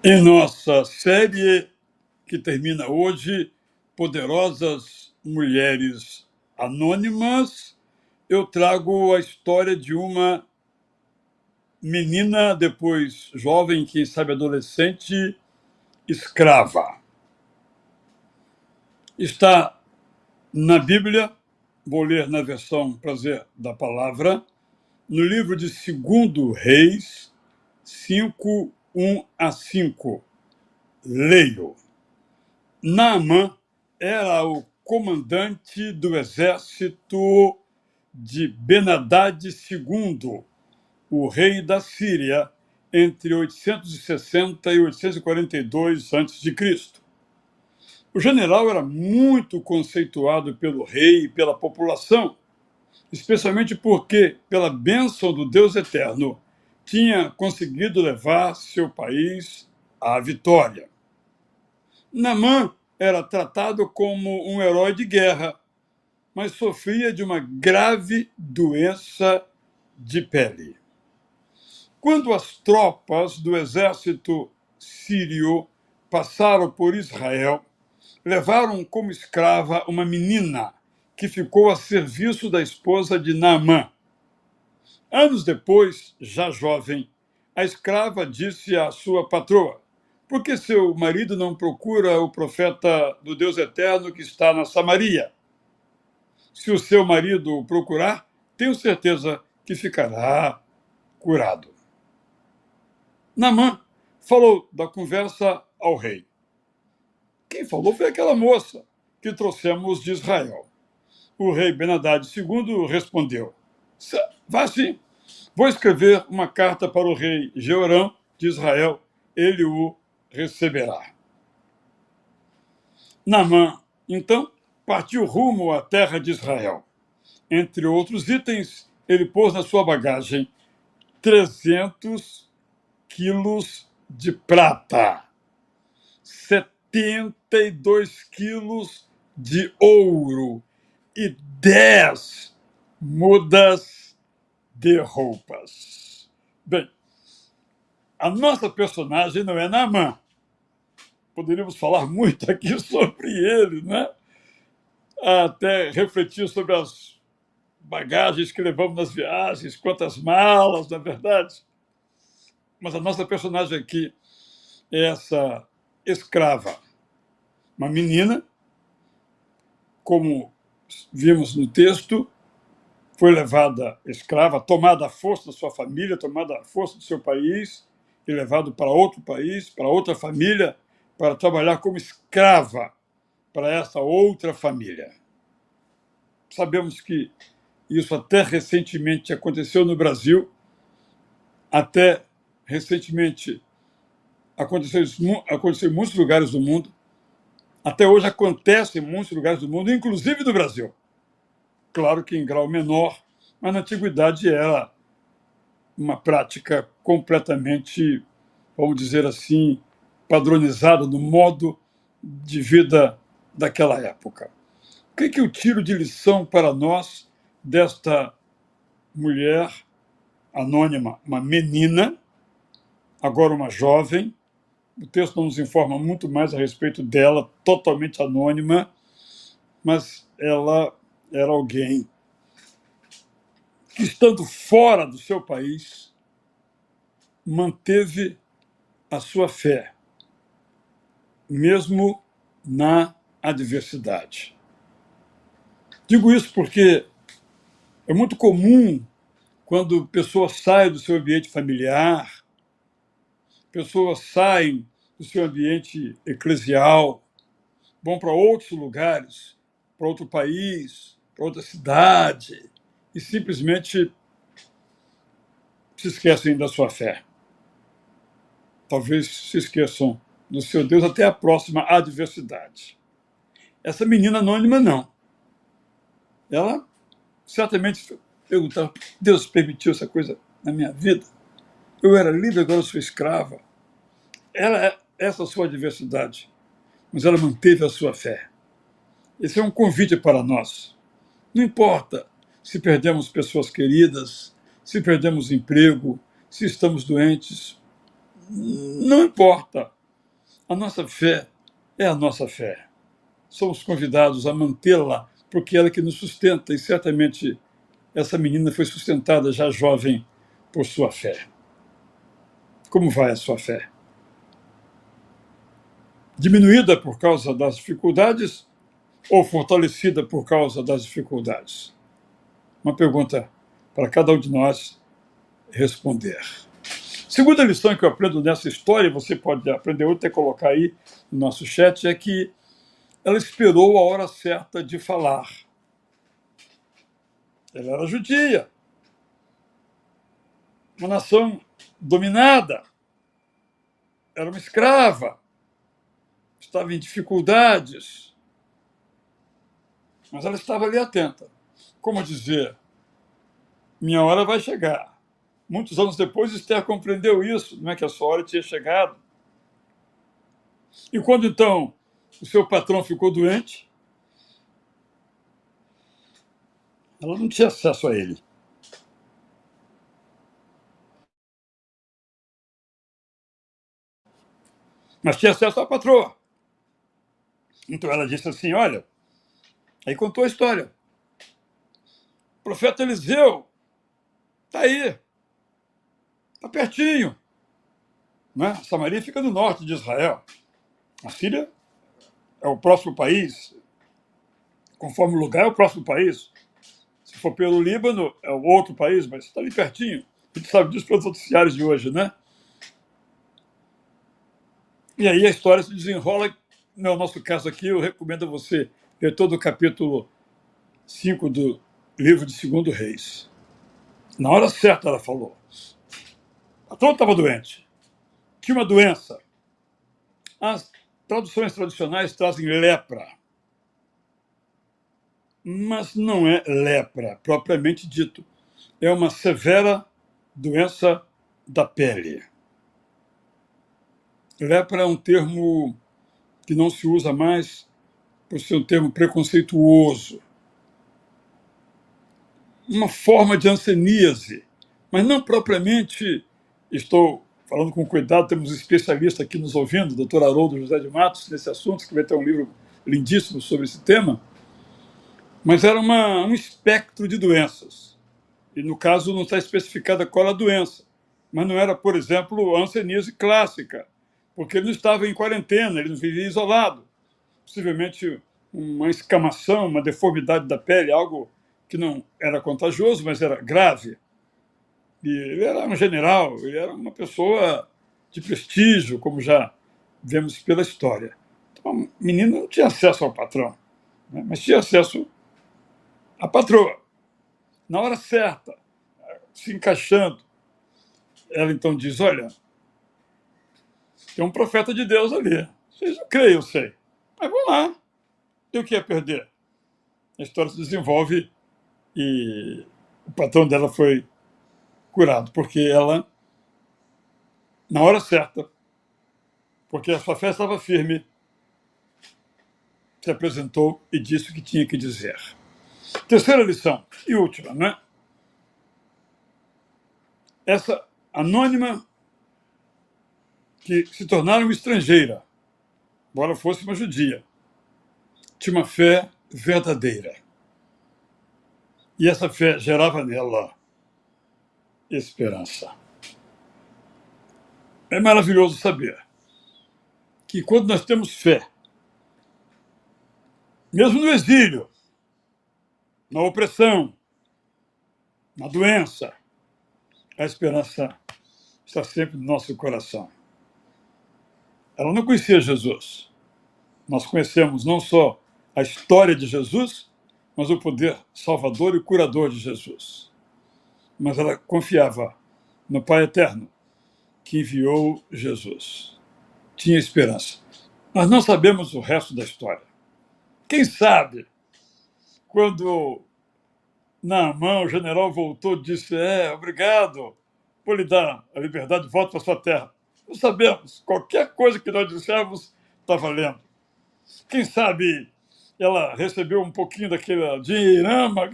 Em nossa série que termina hoje, Poderosas Mulheres Anônimas, eu trago a história de uma menina, depois jovem, quem sabe adolescente, escrava. Está na Bíblia, vou ler na versão Prazer da Palavra, no livro de 2 Reis 5, 1-5. Leio. Naamã era o comandante do exército de Ben-Hadad II, o rei da Síria, entre 860 e 842 a.C. O general era muito conceituado pelo rei e pela população, especialmente porque, pela bênção do Deus Eterno, tinha conseguido levar seu país à vitória. Naamã era tratado como um herói de guerra, mas sofria de uma grave doença de pele. Quando as tropas do exército sírio passaram por Israel, levaram como escrava uma menina que ficou a serviço da esposa de Naamã. Anos depois, já jovem, a escrava disse à sua patroa: "Por que seu marido não procura o profeta do Deus Eterno que está na Samaria? Se o seu marido o procurar, tenho certeza que ficará curado." Naamã falou da conversa ao rei. Quem falou foi aquela moça que trouxemos de Israel. O rei Ben-Hadad II respondeu: "Vá sim. Vou escrever uma carta para o rei Jeorão de Israel. Ele o receberá." Naamã, então, partiu rumo à terra de Israel. Entre outros itens, ele pôs na sua bagagem 300 quilos de prata, 72 quilos de ouro e 10 mudas de roupas. Bem, a nossa personagem não é Naamã. Poderíamos falar muito aqui sobre ele, né? Até refletir sobre as bagagens que levamos nas viagens, quantas malas, na verdade. Mas a nossa personagem aqui é essa escrava, uma menina, como vimos no texto, foi levada escrava, tomada à força da sua família, tomada à força do seu país, e levado para outro país, para outra família, para trabalhar como escrava para essa outra família. Sabemos que isso até recentemente aconteceu no Brasil, até recentemente aconteceu em muitos lugares do mundo, até hoje acontece em muitos lugares do mundo, inclusive no Brasil. Claro que em grau menor, mas na antiguidade era uma prática completamente, vamos dizer assim, padronizada no modo de vida daquela época. O que eu tiro de lição para nós desta mulher anônima, uma menina, agora uma jovem? O texto não nos informa muito mais a respeito dela, totalmente anônima, mas ela era alguém que, estando fora do seu país, manteve a sua fé, mesmo na adversidade. Digo isso porque é muito comum, quando pessoas saem do seu ambiente familiar, pessoas saem do seu ambiente eclesial, vão para outros lugares, para outro país, para outra cidade, e simplesmente se esquecem da sua fé. Talvez se esqueçam do seu Deus até a próxima adversidade. Essa menina anônima, não. Ela certamente perguntava: Deus permitiu essa coisa na minha vida? Eu era livre, agora eu sou escrava. Essa é a sua adversidade, mas ela manteve a sua fé. Esse é um convite para nós. Não importa se perdemos pessoas queridas, se perdemos emprego, se estamos doentes. Não importa. A nossa fé é a nossa fé. Somos convidados a mantê-la, porque ela é que nos sustenta, e certamente essa menina foi sustentada já jovem por sua fé. Como vai a sua fé? Diminuída por causa das dificuldades ou fortalecida por causa das dificuldades? Uma pergunta para cada um de nós responder. Segunda lição que eu aprendo nessa história, você pode aprender outra e colocar aí no nosso chat, é que ela esperou a hora certa de falar. Ela era judia, uma nação dominada, era uma escrava, estava em dificuldades, mas ela estava ali atenta. Como dizer, minha hora vai chegar. Muitos anos depois, Esther compreendeu isso, não é que a sua hora tinha chegado. E quando então o seu patrão ficou doente, ela não tinha acesso a ele. Mas tinha acesso à patroa. Então ela disse assim: olha, aí contou a história. O profeta Eliseu está aí, está pertinho. Né? Samaria fica no norte de Israel. A Síria é o próximo país, conforme o lugar é o próximo país. Se for pelo Líbano, é o outro país, mas está ali pertinho. A gente sabe disso pelos noticiários de hoje, né? E aí a história se desenrola. No nosso caso aqui, eu recomendo a você ler todo o capítulo 5 do livro de Segundo Reis. Na hora certa ela falou. A patrão estava doente. Tinha uma doença. As traduções tradicionais trazem lepra. Mas não é lepra, propriamente dito. É uma severa doença da pele. Lepra é um termo que não se usa mais por ser um termo preconceituoso. Uma forma de hanseníase, mas não propriamente, estou falando com cuidado, temos um especialista aqui nos ouvindo, o doutor Haroldo José de Matos, nesse assunto, que vai ter um livro lindíssimo sobre esse tema, mas era um espectro de doenças. E, no caso, não está especificada qual a doença, mas não era, por exemplo, a hanseníase clássica, porque ele não estava em quarentena, ele não vivia isolado. Possivelmente uma escamação, uma deformidade da pele, algo que não era contagioso, mas era grave. E ele era um general, ele era uma pessoa de prestígio, como já vemos pela história. Então, a menina não tinha acesso ao patrão, né? Mas tinha acesso à patroa. Na hora certa, se encaixando, ela então diz: olha, tem um profeta de Deus ali. Vocês não creem, eu sei. Mas vamos lá. Tem o que é perder? A história se desenvolve e o patrão dela foi curado, porque ela, na hora certa, porque a sua fé estava firme, se apresentou e disse o que tinha que dizer. Terceira lição, e última, né? Essa anônima que se tornara uma estrangeira, embora fosse uma judia, tinha uma fé verdadeira. E essa fé gerava nela esperança. É maravilhoso saber que quando nós temos fé, mesmo no exílio, na opressão, na doença, a esperança está sempre no nosso coração. Ela não conhecia Jesus. Nós conhecemos não só a história de Jesus, mas o poder salvador e curador de Jesus. Mas ela confiava no Pai Eterno, que enviou Jesus. Tinha esperança. Nós não sabemos o resto da história. Quem sabe, quando Naamã, o general, voltou e disse: obrigado por lhe dar a liberdade de volta para sua terra. Não sabemos. Qualquer coisa que nós dissermos está valendo. Quem sabe ela recebeu um pouquinho daquele dinheirama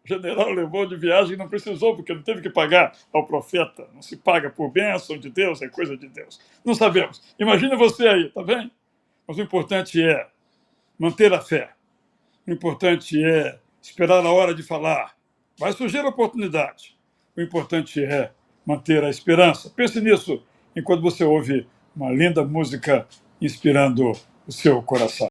O general levou de viagem e não precisou, porque não teve que pagar ao profeta. Não se paga por bênção de Deus, é coisa de Deus. Não sabemos. Imagina você aí, tá bem? Mas o importante é manter a fé. O importante é esperar a hora de falar. Vai surgir a oportunidade. O importante é manter a esperança. Pense nisso enquanto você ouve uma linda música inspirando o seu coração.